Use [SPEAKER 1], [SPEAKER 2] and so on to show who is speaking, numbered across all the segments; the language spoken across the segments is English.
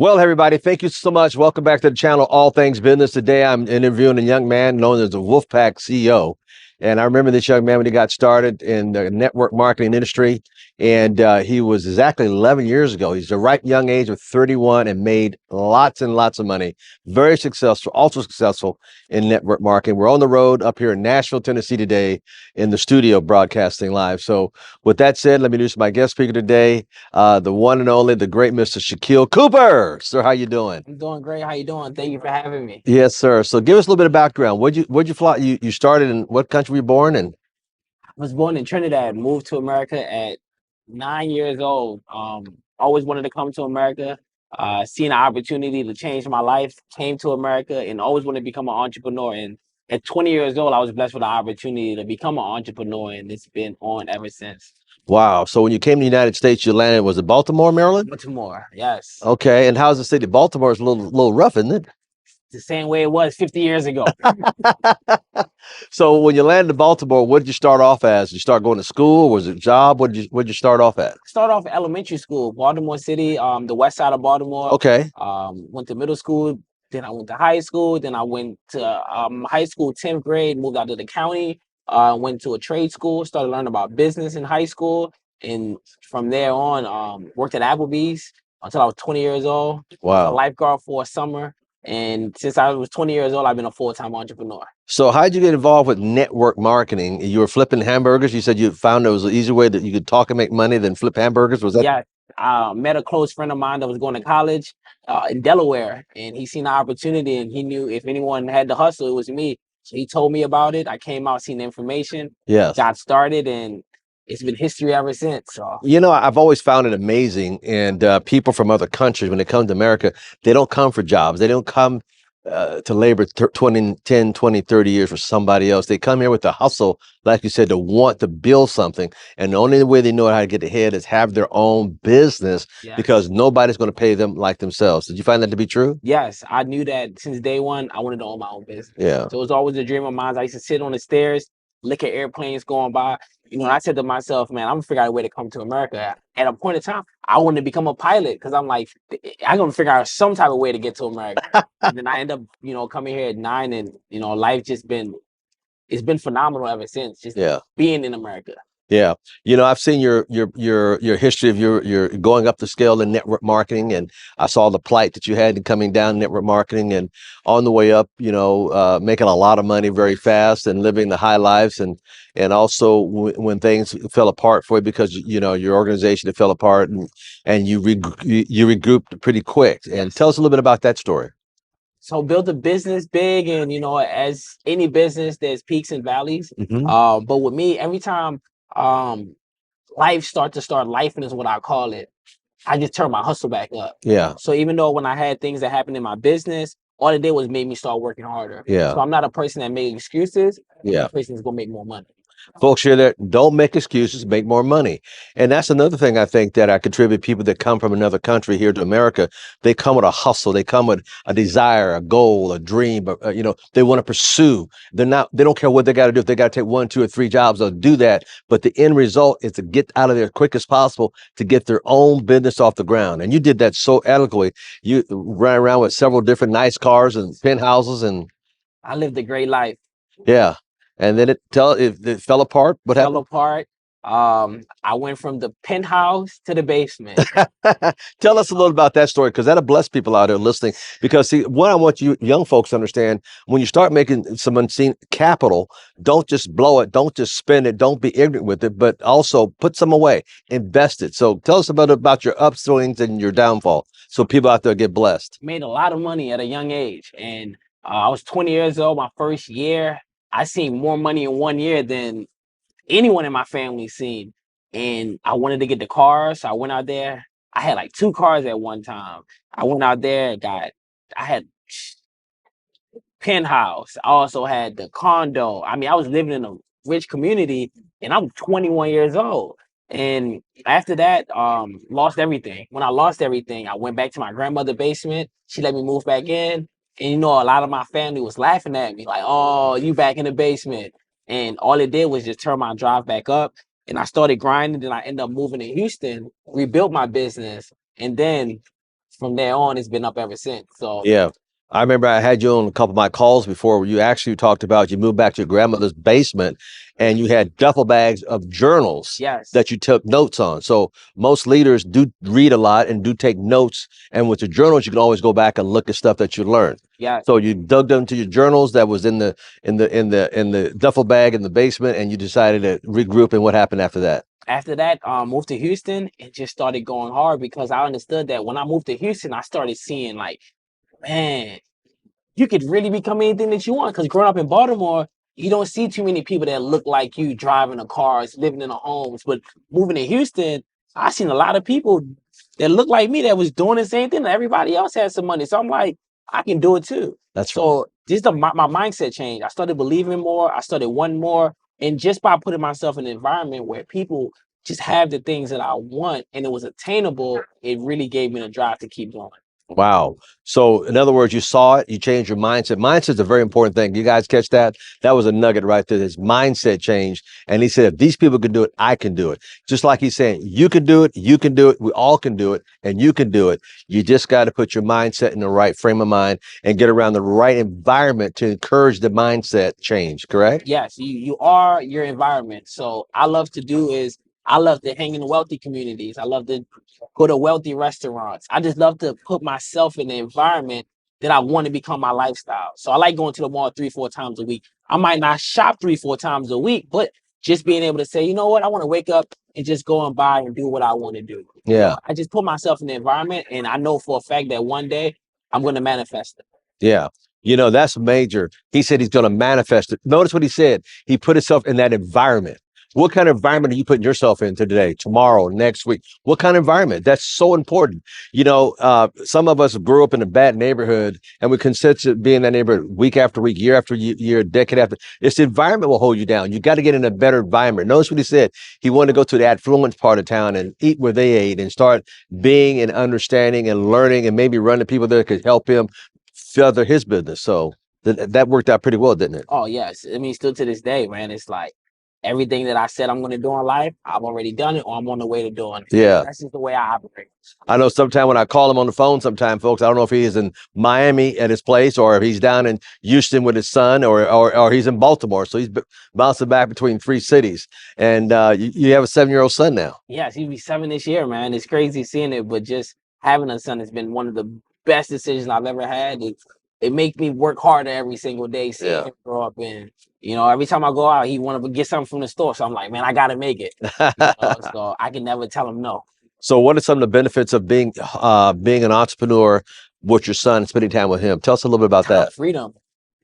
[SPEAKER 1] Well, everybody, thank you so much. Welcome back to the channel, All Things Business. Today, I'm interviewing a young man known as the Wolfpack CEO. And I remember this young man when he got started in the network marketing industry. And he was exactly 11 years ago. He's the right young age of 31 and made lots and lots of money. Very successful, also successful in network marketing. We're on the road up here in Nashville, Tennessee today in the studio broadcasting live. So with that said, let me introduce my guest speaker today, the one and only, the great Mr. Shakeel Cooper. Sir, how you doing?
[SPEAKER 2] I'm doing great. How you doing? Thank you for having me.
[SPEAKER 1] Yes, sir. So give us a little bit of background. Where'd you fly? You started in what country were you born in?
[SPEAKER 2] I was born in Trinidad, moved to America at 9 years old. Always wanted to come to America. Seen an opportunity to change my life, came to America, and always wanted to become an entrepreneur. And at 20 years old, I was blessed with the opportunity to become an entrepreneur, and it's been on ever since.
[SPEAKER 1] Wow. So when you came to the United States, you landed, was it Baltimore, Maryland?
[SPEAKER 2] Baltimore, yes.
[SPEAKER 1] Okay. And how's the city? Baltimore is a little rough, isn't it?
[SPEAKER 2] The same way it was 50 years ago.
[SPEAKER 1] So when you landed in Baltimore, what did you start off as? Did you start going to school? Was it a job? What did you start off at?
[SPEAKER 2] Start off elementary school, Baltimore City, the west side of Baltimore.
[SPEAKER 1] Okay.
[SPEAKER 2] Went to middle school, then I went to high school, then I went to high school, 10th grade, moved out to the county, went to a trade school, started learning about business in high school, and from there on, worked at Applebee's until I was 20 years old. Was a
[SPEAKER 1] Wow.
[SPEAKER 2] lifeguard for a summer, and since I was 20 years old, I've been a full-time entrepreneur.
[SPEAKER 1] So how'd you get involved with network marketing? You were flipping hamburgers. You said you found there was an easier way that you could talk and make money than flip hamburgers. Was that?
[SPEAKER 2] Yeah, I met a close friend of mine that was going to college in Delaware, and he seen the opportunity, and he knew if anyone had to hustle, it was me. So he told me about it. I came out, seen the information,
[SPEAKER 1] Yes.
[SPEAKER 2] got started, and it's been history ever since. So
[SPEAKER 1] You know, I've always found it amazing. And people from other countries, when they come to America, they don't come for jobs. They don't come to labor 20, 10, 20, 30 years for somebody else. They come here with the hustle, like you said, to want to build something. And the only way they know how to get ahead is have their own business
[SPEAKER 2] yes,
[SPEAKER 1] because nobody's going to pay them like themselves. Did you find that to be true?
[SPEAKER 2] yes, I knew that since day one. I wanted to own my own business.
[SPEAKER 1] Yeah.
[SPEAKER 2] So it was always a dream of mine. I used to sit on the stairs, look at airplanes going by. And I said to myself, man, I'm gonna figure out a way to come to America. At a point in time, I wanted to become a pilot because I'm like, I'm gonna figure out some type of way to get to America. And then I end up, coming here at 9, and life just it's been phenomenal ever since. Just
[SPEAKER 1] Yeah.
[SPEAKER 2] being in America.
[SPEAKER 1] Yeah, you know, I've seen your history of your going up the scale in network marketing, and I saw the plight that you had in coming down network marketing, and on the way up, making a lot of money very fast and living the high lives, and also when things fell apart for you because your organization fell apart, and you regrouped pretty quick. And
[SPEAKER 2] Yes.
[SPEAKER 1] tell us a little bit about that story.
[SPEAKER 2] So build a business big, and as any business, there's peaks and valleys.
[SPEAKER 1] Hmm.
[SPEAKER 2] But with me, every time um life start life, and is what I call it, I just turn my hustle back up.
[SPEAKER 1] Yeah,
[SPEAKER 2] So even though when I had things that happened in my business, all it did was make me start working harder.
[SPEAKER 1] yeah,
[SPEAKER 2] So I'm not a person that made excuses. I'm
[SPEAKER 1] yeah.
[SPEAKER 2] a person that's gonna make more money.
[SPEAKER 1] Folks here that don't make excuses, make more money. And that's another thing I think that I contribute people that come from another country here to America. They come with a hustle. They come with a desire, a goal, a dream, they want to pursue. They don't care what they got to do. If they got to take 1, 2, or 3 jobs, they'll do that. But the end result is to get out of there as quick as possible to get their own business off the ground. And you did that so eloquently. You ran around with several different nice cars and penthouses and
[SPEAKER 2] I lived a great life.
[SPEAKER 1] yeah. And then it fell apart. What
[SPEAKER 2] Fell
[SPEAKER 1] happened?
[SPEAKER 2] apart. I went from the penthouse to the basement.
[SPEAKER 1] Tell us a little about that story because that'll bless people out there listening. Because see, what I want you young folks to understand, when you start making some unseen capital, don't just blow it, don't just spend it, don't be ignorant with it, but also put some away, invest it. So tell us about your upswings and your downfall so people out there get blessed.
[SPEAKER 2] Made a lot of money at a young age, and I was 20 years old. My first year, I seen more money in 1 year than anyone in my family seen. And I wanted to get the car, so I went out there. I had like 2 cars at one time. I went out there, I had penthouse. I also had the condo. I mean, I was living in a rich community, and I'm 21 years old. And after that, lost everything. When I lost everything, I went back to my grandmother's basement. She let me move back in. And a lot of my family was laughing at me, like, "Oh, you back in the basement." And all it did was just turn my drive back up. And I started grinding. Then I ended up moving to Houston, rebuilt my business. And then from there on, it's been up ever since. So
[SPEAKER 1] Yeah. I remember I had you on a couple of my calls before where you actually talked about you moved back to your grandmother's basement and you had duffel bags of journals
[SPEAKER 2] yes,
[SPEAKER 1] that you took notes on. So most leaders do read a lot and do take notes. And with the journals, you can always go back and look at stuff that you learned.
[SPEAKER 2] yes.
[SPEAKER 1] So you dug into your journals that was in the duffel bag in the basement, and you decided to regroup. And what happened after that?
[SPEAKER 2] After that, moved to Houston and just started going hard because I understood that when I moved to Houston, I started seeing like, man, you could really become anything that you want. Because growing up in Baltimore, you don't see too many people that look like you driving the cars, living in the homes. But moving to Houston, I seen a lot of people that look like me that was doing the same thing. Everybody else had some money, so I'm like, I can do it too.
[SPEAKER 1] That's right.
[SPEAKER 2] So just my mindset changed. I started believing more. I started wanting more, and just by putting myself in an environment where people just have the things that I want and it was attainable, it really gave me the drive to keep going.
[SPEAKER 1] Wow. So, in other words, you saw it, you changed your mindset. Mindset's a very important thing. You guys catch that? That was a nugget right there. His mindset changed. And he said, if these people can do it, I can do it. Just like he's saying, you can do it, you can do it, we all can do it, and you can do it. You just got to put your mindset in the right frame of mind and get around the right environment to encourage the mindset change, correct?
[SPEAKER 2] Yes, you are your environment. So I love to do is I love to hang in wealthy communities. I love to go to wealthy restaurants. I just love to put myself in the environment that I want to become my lifestyle. So I like going to the mall 3, 4 times a week. I might not shop 3, 4 times a week, but just being able to say, you know what, I want to wake up and just go and buy and do what I want to do. You
[SPEAKER 1] Yeah.
[SPEAKER 2] know, I just put myself in the environment and I know for a fact that one day I'm going to manifest it.
[SPEAKER 1] Yeah. That's major. He said he's going to manifest it. Notice what he said. He put himself in that environment. What kind of environment are you putting yourself into today, tomorrow, next week? What kind of environment? That's so important. Some of us grew up in a bad neighborhood and we consider being in that neighborhood week after week, year after year, decade after. It's the environment will hold you down. You got to get in a better environment. Notice what he said. He wanted to go to the affluent part of town and eat where they ate and start being and understanding and learning and maybe run to people that could help him further his business. So that worked out pretty well, didn't it?
[SPEAKER 2] Oh yes, I mean, still to this day, man, it's like everything that I said I'm going to do in life, I've already done it, or I'm on the way to doing it.
[SPEAKER 1] Yeah.
[SPEAKER 2] That's just the way I operate.
[SPEAKER 1] I know sometime when I call him on the phone, sometime folks, I don't know if he is in Miami at his place or if he's down in Houston with his son or he's in Baltimore. So he's bouncing back between three cities. And you have a 7-year-old son now.
[SPEAKER 2] Yes, he'll be 7 this year, man. It's crazy seeing it, but just having a son has been one of the best decisions I've ever had. It makes me work harder every single day, seeing
[SPEAKER 1] Yeah.
[SPEAKER 2] him grow up. And every time I go out, he want to get something from the store. So I'm like, man, I got to make it. So I can never tell him no.
[SPEAKER 1] So what are some of the benefits of being an entrepreneur with your son, spending time with him? Tell us a little bit about that.
[SPEAKER 2] Freedom,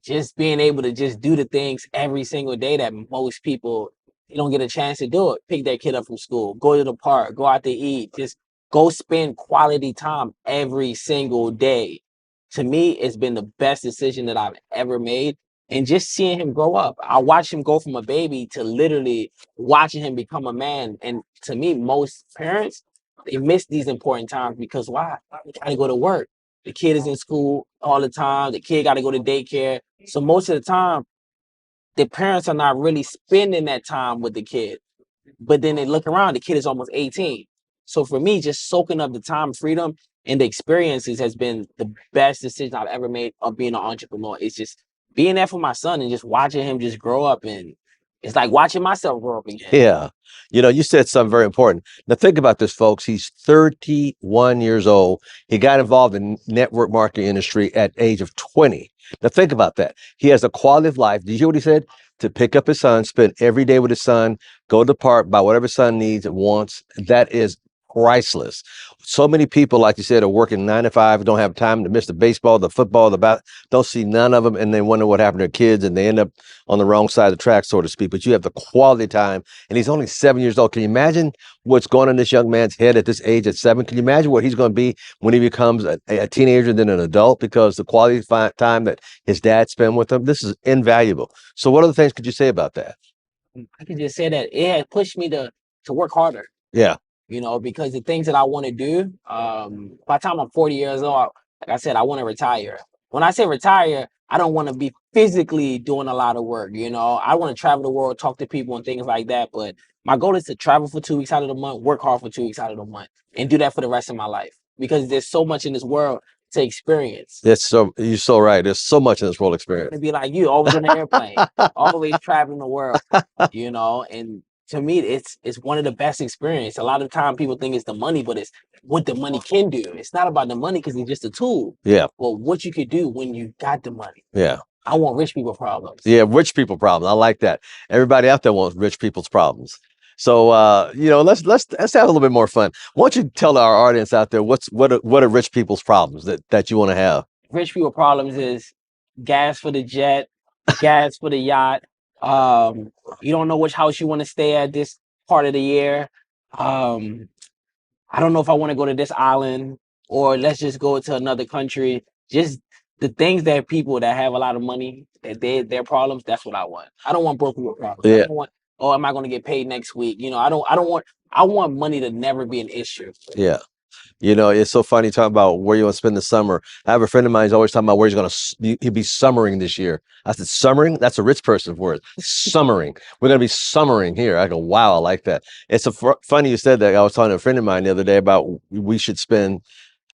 [SPEAKER 2] just being able to just do the things every single day that most people they don't get a chance to do it. Pick their kid up from school, go to the park, go out to eat, just go spend quality time every single day. To me, it's been the best decision that I've ever made. And just seeing him grow up, I watched him go from a baby to literally watching him become a man. And to me, most parents they miss these important times because why? They gotta go to work. The kid is in school all the time. The kid got to go to daycare. So most of the time, the parents are not really spending that time with the kid. But then they look around, the kid is almost 18. So for me, just soaking up the time, freedom, and the experiences has been the best decision I've ever made of being an entrepreneur. It's just being there for my son and just watching him just grow up. And it's like watching myself grow up again.
[SPEAKER 1] Yeah. You said something very important. Now think about this, folks. He's 31 years old. He got involved in network marketing industry at age of 20. Now think about that. He has a quality of life. Did you hear what he said? To pick up his son, spend every day with his son, go to the park, buy whatever his son needs and wants. That is priceless. So many people, like you said, are working 9 to 5, don't have time to miss the baseball, the football, don't see none of them, and they wonder what happened to their kids, and they end up on the wrong side of the track, so to speak. But you have the quality time, and he's only 7 years old. Can you imagine what's going on in this young man's head at this age at 7? Can you imagine what he's going to be when he becomes a teenager and then an adult? Because the quality time that his dad spent with him, this is invaluable. So what other things could you say about that?
[SPEAKER 2] I can just say that it has pushed me to work harder.
[SPEAKER 1] Yeah.
[SPEAKER 2] Because the things that I want to do, by the time I'm 40 years old, like I said, I want to retire. When I say retire, I don't want to be physically doing a lot of work. I want to travel the world, talk to people and things like that. But my goal is to travel for 2 weeks out of the month, work hard for 2 weeks out of the month, and do that for the rest of my life. because there's so much in this world to experience.
[SPEAKER 1] You're so right. There's so much in this world experience.
[SPEAKER 2] To be like you, always on an airplane, always traveling the world, you know. And to me, it's one of the best experience. A lot of time people think it's the money, but it's what the money can do. It's not about the money because it's just a tool.
[SPEAKER 1] Yeah.
[SPEAKER 2] Well, what you could do when you got the money.
[SPEAKER 1] Yeah.
[SPEAKER 2] I want rich people problems.
[SPEAKER 1] Yeah, rich people problems. I like that. Everybody out there wants rich people's problems. So let's have a little bit more fun. Why don't you tell our audience out there what are rich people's problems that you want to have?
[SPEAKER 2] Rich people problems is gas for the jet, gas for the yacht. You don't know which house you want to stay at this part of the year. I don't know if I want to go to this island or let's just go to another country. Just the things that people that have a lot of money that their problems. That's what I want. I don't want broke people problems. I
[SPEAKER 1] Yeah.
[SPEAKER 2] don't want. Oh, am I going to get paid next week? You know, I don't want. I want money to never be an issue.
[SPEAKER 1] Yeah. It's so funny talking about where you want to spend the summer. I have a friend of mine who's always talking about where he'll be summering this year. I said, summering? That's a rich person's word. Summering. We're going to be summering here. I go, wow, I like that. It's funny you said that. I was talking to a friend of mine the other day about we should spend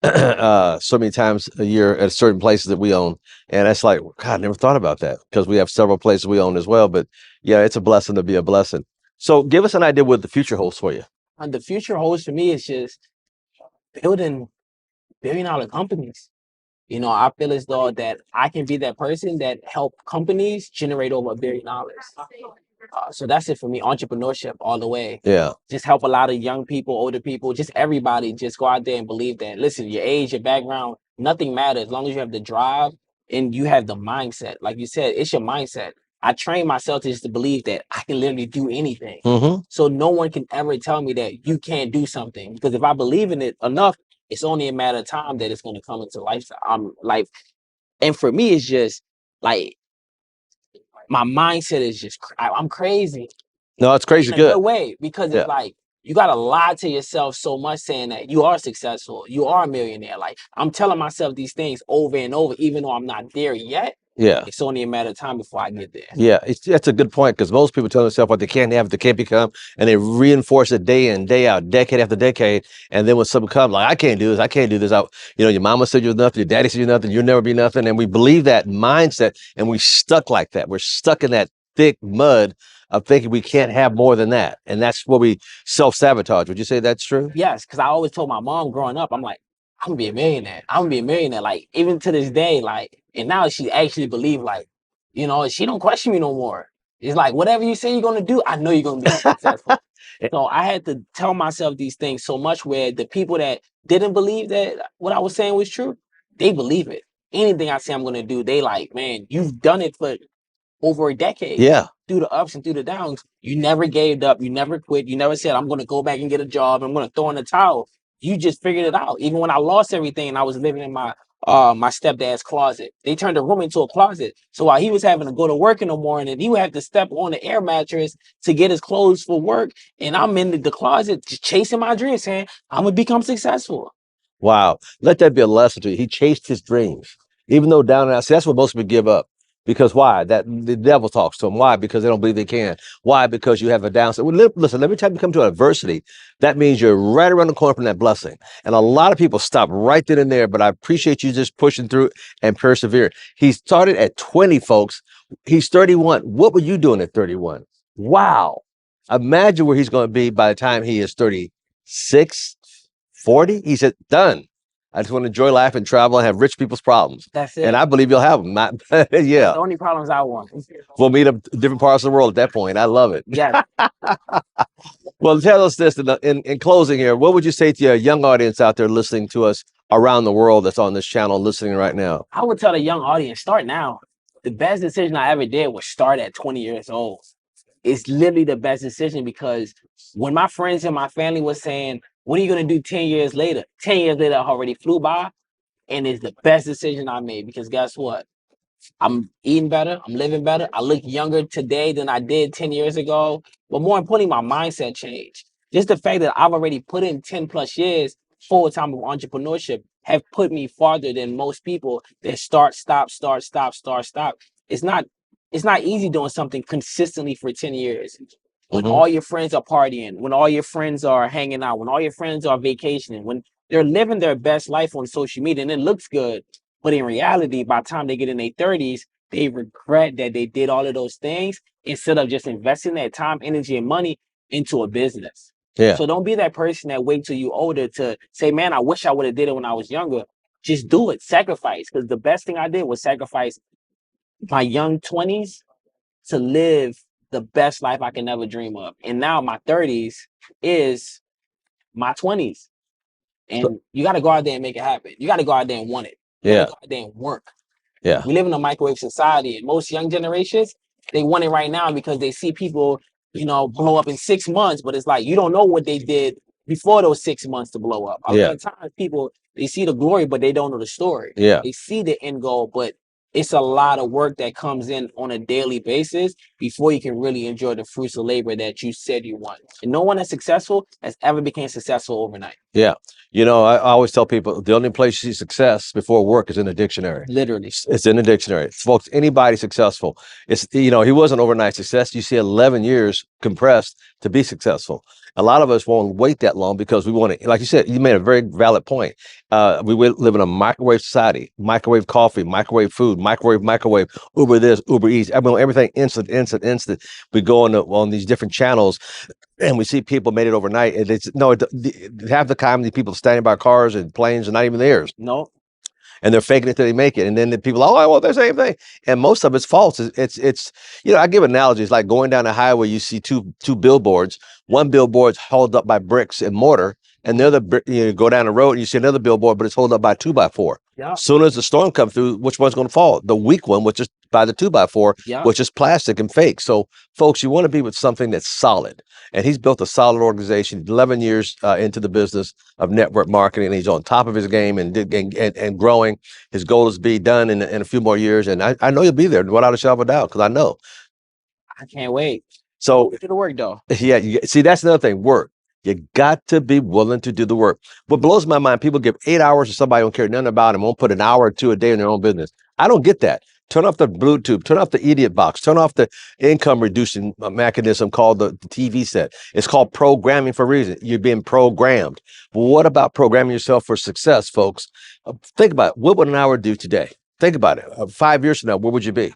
[SPEAKER 1] so many times a year at certain places that we own. And that's like, God, I never thought about that because we have several places we own as well. But yeah, it's a blessing to be a blessing. So give us an idea what the future holds for you.
[SPEAKER 2] And the future holds for me is just building billion-dollar companies. You know, I feel as though that I can be that person that help companies generate over $1 billion. So that's it for me. Entrepreneurship all the way.
[SPEAKER 1] Yeah.
[SPEAKER 2] Just help a lot of young people, older people, just everybody. Just go out there and believe that. Listen, your age, your background, nothing matters as long as you have the drive and you have the mindset. Like you said, it's your mindset. I train myself to just to believe that I can literally do anything.
[SPEAKER 1] Mm-hmm.
[SPEAKER 2] So no one can ever tell me that you can't do something because if I believe in it enough, it's only a matter of time that it's going to come into life. Life, and for me, it's just like my mindset is just I'm crazy.
[SPEAKER 1] No, it's crazy
[SPEAKER 2] In a
[SPEAKER 1] good.
[SPEAKER 2] good way because
[SPEAKER 1] Yeah.
[SPEAKER 2] it's like you gotta lie to yourself so much saying that you are successful, you are a millionaire. Like I'm telling myself these things over and over, even though I'm not there yet.
[SPEAKER 1] Yeah.
[SPEAKER 2] It's only a matter of time before I get there.
[SPEAKER 1] Yeah, that's a good point because most people tell themselves what they can't have, they can't become, and they reinforce it day in, day out, decade after decade. And then when something comes, like I can't do this, I can't do this. Your mama said you're nothing, your daddy said you're nothing, you'll never be nothing, and we believe that mindset, and we stuck like that. We're stuck in that thick mud of thinking we can't have more than that, and that's what we self-sabotage. Would you say that's true?
[SPEAKER 2] Yes, because I always told my mom growing up, I'm like, I'm gonna be a millionaire. I'm gonna be a millionaire. Like even to this day, like, and now she actually believe, like, you know, she don't question me no more. It's like whatever you say you're gonna do, I know you're gonna be successful. So I had to tell myself these things so much where the people that didn't believe that what I was saying was true, they believe it. Anything I say I'm gonna do, they like, man, you've done it for over a decade.
[SPEAKER 1] Yeah.
[SPEAKER 2] Through the ups and through the downs, you never gave up, you never quit, you never said, I'm gonna go back and get a job, I'm gonna throw in the towel. You just figured it out. Even when I lost everything and I was living in my my stepdad's closet, they turned the room into a closet. So while he was having to go to work in the morning, he would have to step on the air mattress to get his clothes for work. And I'm in the closet just chasing my dreams, saying, I'm gonna become successful.
[SPEAKER 1] Wow. Let that be a lesson to you. He chased his dreams, even though down and out. See, that's what most people give up. Because why? That the devil talks to them. Why? Because they don't believe they can. Why? Because you have a downside. Well, listen, every time you come to adversity, that means you're right around the corner from that blessing. And a lot of people stop right then and there, but I appreciate you just pushing through and persevere. He started at 20, folks. He's 31. What were you doing at 31? Wow. Imagine where he's going to be by the time he is 36, 40. He said, done. I just want to enjoy life and travel and have rich people's problems.
[SPEAKER 2] That's it.
[SPEAKER 1] And I believe you'll have them. Yeah.
[SPEAKER 2] The only problems I want.
[SPEAKER 1] We'll meet up different parts of the world at that point. I love it.
[SPEAKER 2] Yeah.
[SPEAKER 1] Well, tell us this in closing here. What would you say to your young audience out there listening to us around the world that's on this channel listening right now?
[SPEAKER 2] I would tell the young audience, start now. The best decision I ever did was start at 20 years old. It's literally the best decision because when my friends and my family was saying, what are you going to do 10 years later? 10 years later, I already flew by. And it's the best decision I made because guess what? I'm eating better. I'm living better. I look younger today than I did 10 years ago. But more importantly, my mindset changed. Just the fact that I've already put in 10 plus years full time of entrepreneurship have put me farther than most people that start, stop, start, stop, start, stop. It's not easy doing something consistently for 10 years. When all your friends are partying, when all your friends are hanging out, when all your friends are vacationing, when they're living their best life on social media and it looks good. But in reality, by the time they get in their 30s, they regret that they did all of those things instead of just investing that time, energy, and money into a business.
[SPEAKER 1] Yeah.
[SPEAKER 2] So don't be that person that wait till you older to say, man, I wish I would have did it when I was younger. Just do it, sacrifice. Because the best thing I did was sacrifice my young 20s to live the best life I can ever dream of. And now my 30s is my 20s. And you got to go out there and make it happen. You got to go out there and want it. You got
[SPEAKER 1] Yeah.
[SPEAKER 2] to go out there and work.
[SPEAKER 1] Yeah.
[SPEAKER 2] We live in a microwave society, and most young generations, they want it right now because they see people, blow up in 6 months. But it's like you don't know what they did before those 6 months to blow up. A lot of times, people they see the glory, but they don't know the story.
[SPEAKER 1] Yeah.
[SPEAKER 2] They see the end goal, but it's a lot of work that comes in on a daily basis before you can really enjoy the fruits of labor that you said you want. And no one that's successful has ever became successful overnight.
[SPEAKER 1] Yeah. I always tell people the only place you see success before work is in the dictionary.
[SPEAKER 2] Literally.
[SPEAKER 1] It's in the dictionary. Folks, anybody successful, he wasn't overnight success. You see 11 years compressed to be successful. A lot of us won't wait that long because we want to, like you said, you made a very valid point. We live in a microwave society, microwave coffee, microwave food, microwave, Uber this, Uber Eats, everything instant. We go on these different channels and we see people made it overnight. And half the time, the people standing by cars and planes are not even theirs.
[SPEAKER 2] No.
[SPEAKER 1] And they're faking it till they make it. And then the people, I want the same thing. And most of it's false. It's I give analogies like going down the highway, you see two billboards. One billboard's held up by bricks and mortar, and the other, go down the road and you see another billboard, but it's held up by 2x4.
[SPEAKER 2] Yeah.
[SPEAKER 1] Soon as the storm comes through, which one's going to fall? The weak one, which is by the 2x4, which is plastic and fake. So, folks, you want to be with something that's solid. And he's built a solid organization, 11 years into the business of network marketing. And he's on top of his game and growing. His goal is to be done in a few more years. And I know you'll be there without a shadow of a doubt, because I know.
[SPEAKER 2] I can't wait.
[SPEAKER 1] So,
[SPEAKER 2] do the work, though.
[SPEAKER 1] Yeah, see, that's another thing, work. You got to be willing to do the work. What blows my mind, people give 8 hours to somebody who don't care nothing about them, won't put an hour or two a day in their own business. I don't get that. Turn off the Bluetooth, turn off the idiot box, turn off the income reducing mechanism called the TV set. It's called programming for a reason. You're being programmed. But what about programming yourself for success, folks? Think about it. What would an hour do today? Think about it. 5 years from now, where would you be?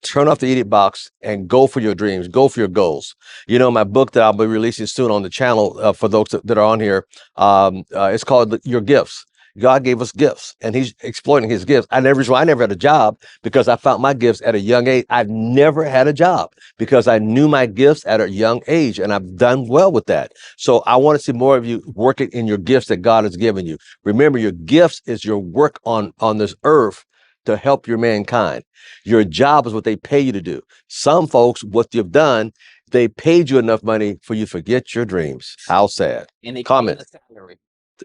[SPEAKER 1] Turn off the idiot box and go for your dreams, go for your goals. My book that I'll be releasing soon on the channel for those that are on here, it's called Your Gifts. God gave us gifts and he's exploiting his gifts. I never had a job because I found my gifts at a young age. I've never had a job because I knew my gifts at a young age and I've done well with that. So I want to see more of you working in your gifts that God has given you. Remember, your gifts is your work on this earth to help your mankind. Your job is what they pay you to do. Some folks, what you've done, they paid you enough money for you to forget your dreams. How sad.
[SPEAKER 2] And they
[SPEAKER 1] comment.
[SPEAKER 2] Call it a salary.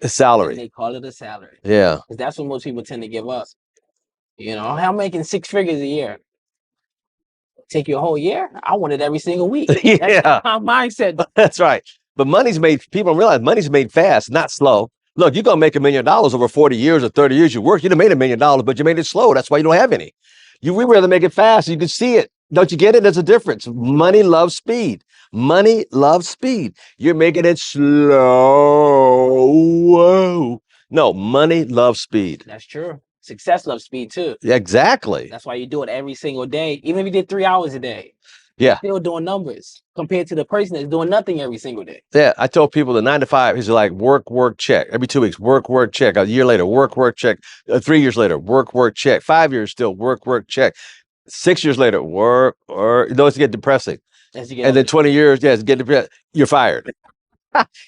[SPEAKER 1] A salary.
[SPEAKER 2] And they call it a salary.
[SPEAKER 1] Yeah.
[SPEAKER 2] Because that's what most people tend to give up. I'm making 6 figures a year. Take you a whole year? I want it every single week.
[SPEAKER 1] Yeah.
[SPEAKER 2] That's my mindset.
[SPEAKER 1] That's right. But people don't realize money's made fast, not slow. Look, you're going to make $1 million over 40 years or 30 years you work. You'd have made $1 million, but you made it slow. That's why you don't have any. We rather make it fast so you can see it. Don't you get it? There's a difference. Money loves speed. Money loves speed. You're making it slow. Whoa. No, money loves speed.
[SPEAKER 2] That's true. Success loves speed too.
[SPEAKER 1] Yeah, exactly.
[SPEAKER 2] That's why you do it every single day. Even if you did 3 hours a day.
[SPEAKER 1] Yeah.
[SPEAKER 2] Still doing numbers compared to the person that's doing nothing every single day.
[SPEAKER 1] Yeah. I told people the 9 to 5 is like work, check. Every 2 weeks, work, check. A year later, work, check. 3 years later, work, check. 5 years still, work, check. 6 years later, work, or it's get depressing. And then 20 years, it's get depressing. You're fired.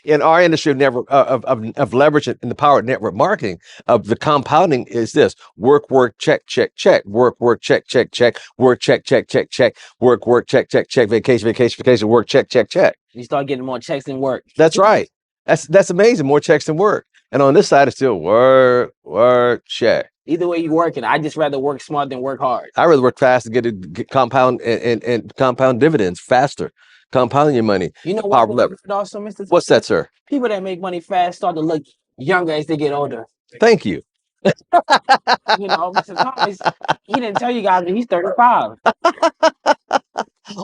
[SPEAKER 1] In our industry of leverage and the power of network marketing, of the compounding is this: work, check, work, check, work, check, work, check, vacation, work, check.
[SPEAKER 2] You start getting more checks than work.
[SPEAKER 1] That's right. That's amazing. More checks than work. And on this side, it's still work, check.
[SPEAKER 2] Either way you working, I just rather work smart than work hard.
[SPEAKER 1] I rather work fast and get compound and compound dividends faster. Compounding your money.
[SPEAKER 2] What also, Mr.
[SPEAKER 1] What's that, sir?
[SPEAKER 2] People that make money fast start to look younger as they get older.
[SPEAKER 1] Thank you.
[SPEAKER 2] Mr. Thomas, he didn't tell you guys that he's 35.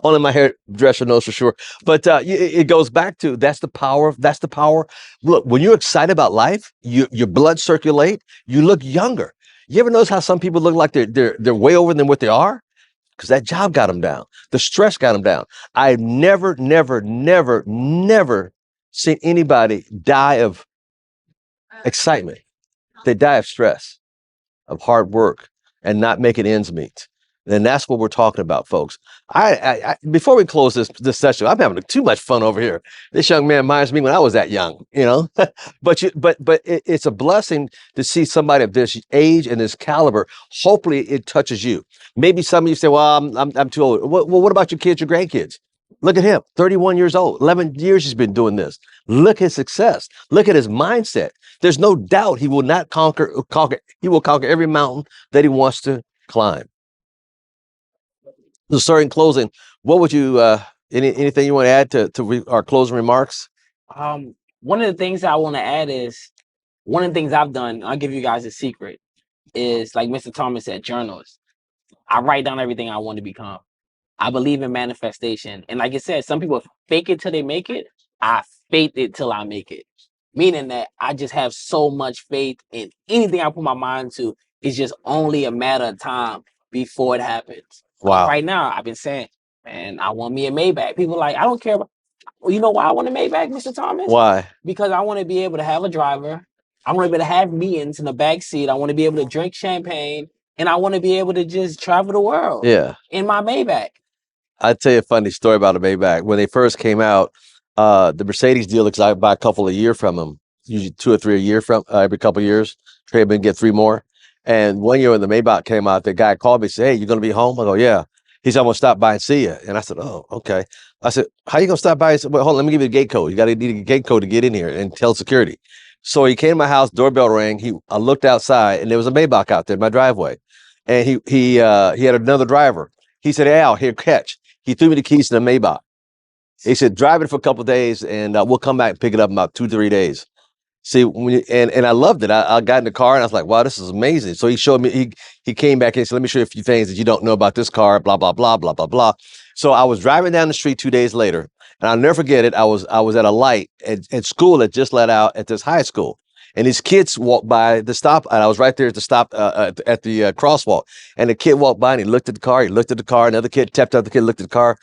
[SPEAKER 1] Only my hairdresser knows for sure. But it goes back to that's the power. That's the power. Look, when you're excited about life, your blood circulate. You look younger. You ever notice how some people look like they're way over than what they are? Because that job got them down. The stress got them down. I've never seen anybody die of excitement. They die of stress, of hard work, and not making ends meet. And that's what we're talking about, folks. Before we close this session, I'm having too much fun over here. This young man reminds me when I was that young, you know. but it's a blessing to see somebody of this age and this caliber. Hopefully, it touches you. Maybe some of you say, "Well, I'm too old." Well, what about your kids, your grandkids? Look at him, 31 years old, 11 years he's been doing this. Look at his success. Look at his mindset. There's no doubt he will not conquer. He will conquer every mountain that he wants to climb. So, sorry, in closing, what would you anything you want to add to our closing remarks?
[SPEAKER 2] One of the things I want to add is one of the things I've done. I'll give you guys a secret. Is like Mr. Thomas said, journals. I write down everything I want to become. I believe in manifestation, and like I said, some people fake it till they make it. I faith it till I make it. Meaning that I just have so much faith in anything I put my mind to. It's just only a matter of time before it happens.
[SPEAKER 1] Wow.
[SPEAKER 2] Right now, I've been saying, man, I want me a Maybach. People are like, I don't care about. Well, you know why I want a Maybach, Mr. Thomas?
[SPEAKER 1] Why?
[SPEAKER 2] Because I want to be able to have a driver. I want to be able to have meetings in the back seat. I want to be able to drink champagne, and I want to be able to just travel the world.
[SPEAKER 1] Yeah.
[SPEAKER 2] In my Maybach.
[SPEAKER 1] I'd tell you a funny story about a Maybach. When they first came out, the Mercedes dealer, because I buy a couple a year from them, usually 2 or 3 a year from every couple of years, trade them and get 3 more. And one year when the Maybach came out, the guy called me and said, "Hey, you going to be home?" I go, "Yeah." He said, "I'm going to stop by and see you." And I said, "Oh, okay." I said, "How you going to stop by?" He said, "Well, hold on, let me give you the gate code. You got to need a gate code to get in here and tell security." So he came to my house, doorbell rang. I looked outside and there was a Maybach out there in my driveway. And he had another driver. He said, "Hey, Al, here, catch." He threw me the keys to the Maybach. He said, "Drive it for a couple of days and we'll come back and pick it up in about 2 to 3 days." See, and I loved it. I got in the car and I was like, "Wow, this is amazing." So he showed me, he came back and said, "Let me show you a few things that you don't know about this car, blah, blah, blah, blah, blah, blah." So I was driving down the street 2 days later, and I'll never forget it. I was at a light at school that just let out at this high school. And these kids walked by the stop, and I was right there at the stop at the crosswalk. And the kid walked by and he looked at the car. He looked at the car. Another kid tapped out the kid, looked at the car,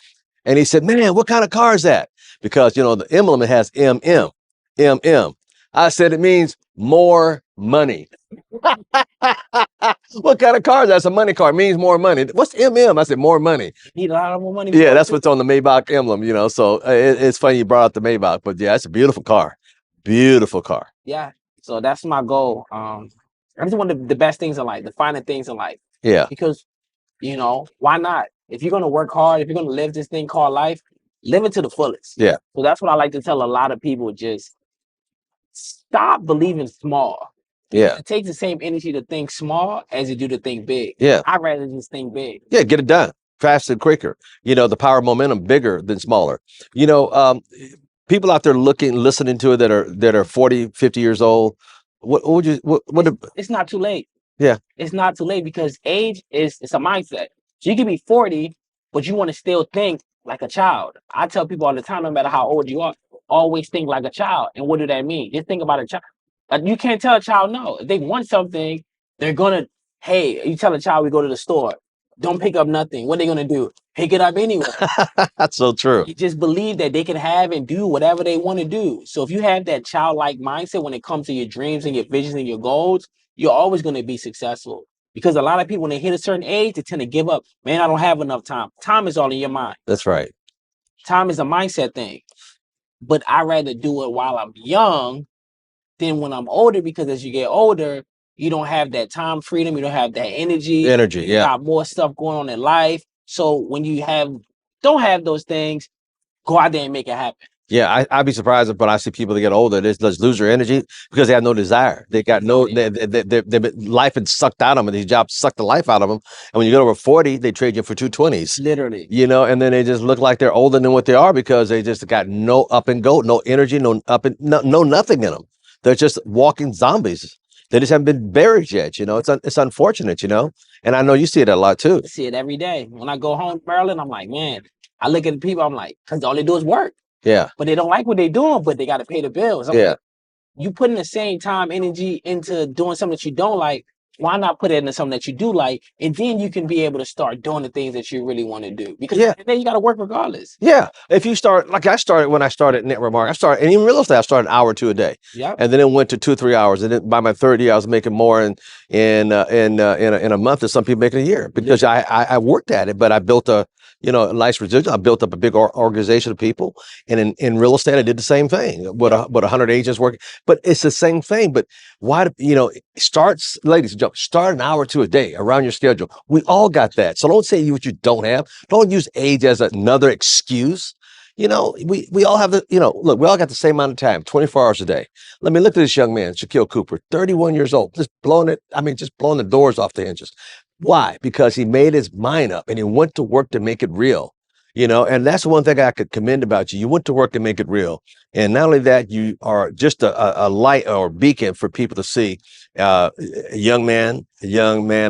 [SPEAKER 1] and he said, "Man, what kind of car is that?" Because you know the emblem it has MM, MM. I said it means more money. What kind of car is that? It's a money car. It means more money. What's MM? I said more money.
[SPEAKER 2] Need a lot more money.
[SPEAKER 1] Yeah, that's what's on the Maybach emblem, you know. So it's funny you brought up the Maybach, but yeah, it's a beautiful car. Beautiful car.
[SPEAKER 2] Yeah. So that's my goal. I just want the best things in life, the finer things in life.
[SPEAKER 1] Yeah.
[SPEAKER 2] Because, you know, why not? If you're going to work hard, if you're going to live this thing called life, live it to the fullest.
[SPEAKER 1] Yeah.
[SPEAKER 2] So that's what I like to tell a lot of people. Just stop believing small.
[SPEAKER 1] Yeah.
[SPEAKER 2] It takes the same energy to think small as you do to think big.
[SPEAKER 1] Yeah.
[SPEAKER 2] I'd rather just think big.
[SPEAKER 1] Yeah, get it done faster and quicker. You know, the power of momentum bigger than smaller. You know, people out there listening to it that are 40, 50 years old. What would you
[SPEAKER 2] It's not too late.
[SPEAKER 1] Yeah.
[SPEAKER 2] It's not too late because age it's a mindset. So you can be 40, but you want to still think like a child. I tell people all the time, no matter how old you are, always think like a child. And what do that mean? Just think about a child. You can't tell a child no. If they want something, they're gonna, hey, you tell a child we go to the store, don't pick up nothing. What are they gonna do? Pick it up anyway.
[SPEAKER 1] That's so true.
[SPEAKER 2] You just believe that they can have and do whatever they want to do. So if you have that childlike mindset when it comes to your dreams and your visions and your goals, you're always going to be successful. Because a lot of people, when they hit a certain age, they tend to give up. Man, I don't have enough time. Time is all in your mind.
[SPEAKER 1] That's right.
[SPEAKER 2] Time is a mindset thing. But I rather do it while I'm young than when I'm older, because as you get older, you don't have that time freedom. You don't have that energy.
[SPEAKER 1] Energy,
[SPEAKER 2] You
[SPEAKER 1] yeah.
[SPEAKER 2] got more stuff going on in life. So when you don't have those things, go out there and make it happen.
[SPEAKER 1] Yeah, I'd be surprised when I see people that get older, they just lose their energy because they have no desire. They got no, life had sucked out of them, and these jobs sucked the life out of them. And when you get over 40, they trade you for 220s.
[SPEAKER 2] Literally.
[SPEAKER 1] You know, and then they just look like they're older than what they are because they just got no up and go, no energy, no nothing in them. They're just walking zombies. They just haven't been buried yet. You know, it's unfortunate, you know. And I know you see it a lot too.
[SPEAKER 2] I see it every day. When I go home to Maryland, I'm like, man, I look at the people, I'm like, because all they do is work.
[SPEAKER 1] Yeah.
[SPEAKER 2] But they don't like what they're doing, but they got to pay the bills. I'm
[SPEAKER 1] Yeah.
[SPEAKER 2] like, you putting the same time, energy into doing something that you don't like. Why not put it into something that you do like? And then you can be able to start doing the things that you really want to do. Because then you got to work regardless.
[SPEAKER 1] Yeah. If you start, like I started when I started network marketing, and even real estate, I started an hour or two a day.
[SPEAKER 2] Yeah.
[SPEAKER 1] And then it went to 2 or 3 hours. And then by my third year, I was making more in a month than some people make in a year because I worked at it, but I built a nice residual. I built up a big organization of people. And in real estate, I did the same thing with 100 agents working. But it's the same thing. But why, ladies and gentlemen, start an hour or two a day around your schedule. We all got that. So don't say what you don't have. Don't use age as another excuse. We all have look, we all got the same amount of time, 24 hours a day. Let me look at this young man, Shakeel Cooper, 31 years old, just blowing the doors off the hinges. Why? Because he made his mind up and he went to work to make it real. And that's one thing I could commend about you. You went to work to make it real. And not only that, you are just a light or beacon for people to see. A young man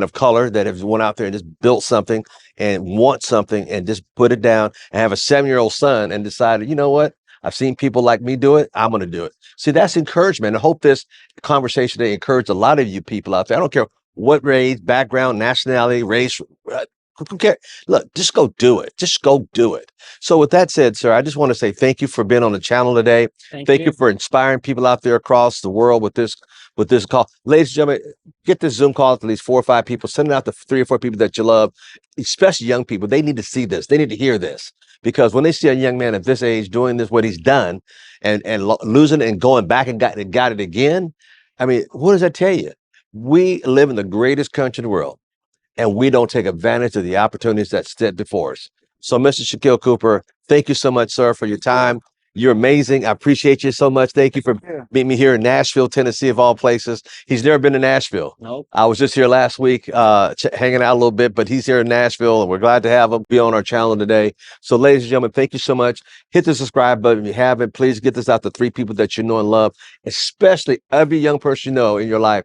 [SPEAKER 1] of color that has went out there and just built something and want something and just put it down, and have a 7-year-old son and decided, you know what? I've seen people like me do it. I'm going to do it. See, that's encouragement. I hope this conversation today encouraged a lot of you people out there. I don't care what race, background, nationality, race, who cares? Look, just go do it. Just go do it. So with that said, sir, I just want to say thank you for being on the channel today. Thank you for inspiring people out there across the world with this call. Ladies and gentlemen, get this Zoom call to at least 4 or 5 people. Send it out to 3 or 4 people that you love, especially young people. They need to see this. They need to hear this. Because when they see a young man at this age doing this, what he's done, and losing it and going back and got it again, I mean, what does that tell you? We live in the greatest country in the world, and we don't take advantage of the opportunities that sit before us. So, Mr. Shakeel Cooper, thank you so much, sir, for your time. You're amazing. I appreciate you so much. Thank you for meeting me here in Nashville, Tennessee, of all places. He's never been to Nashville.
[SPEAKER 2] Nope.
[SPEAKER 1] I was just here last week, hanging out a little bit, but he's here in Nashville, and we're glad to have him be on our channel today. So, ladies and gentlemen, thank you so much. Hit the subscribe button if you haven't. Please get this out to 3 people that you know and love, especially every young person you know in your life.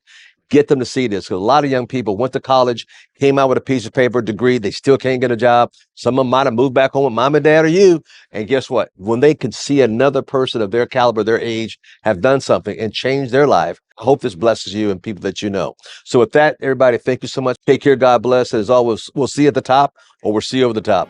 [SPEAKER 1] Get them to see this, because a lot of young people went to college, came out with a piece of paper, degree, they still can't get a job. Some of them might have moved back home with mom and dad or you. And guess what? When they can see another person of their caliber, their age, have done something and changed their life, I hope this blesses you and people that you know. So with that, everybody, thank you so much. Take care. God bless. And as always, we'll see you at the top, or we'll see you over the top.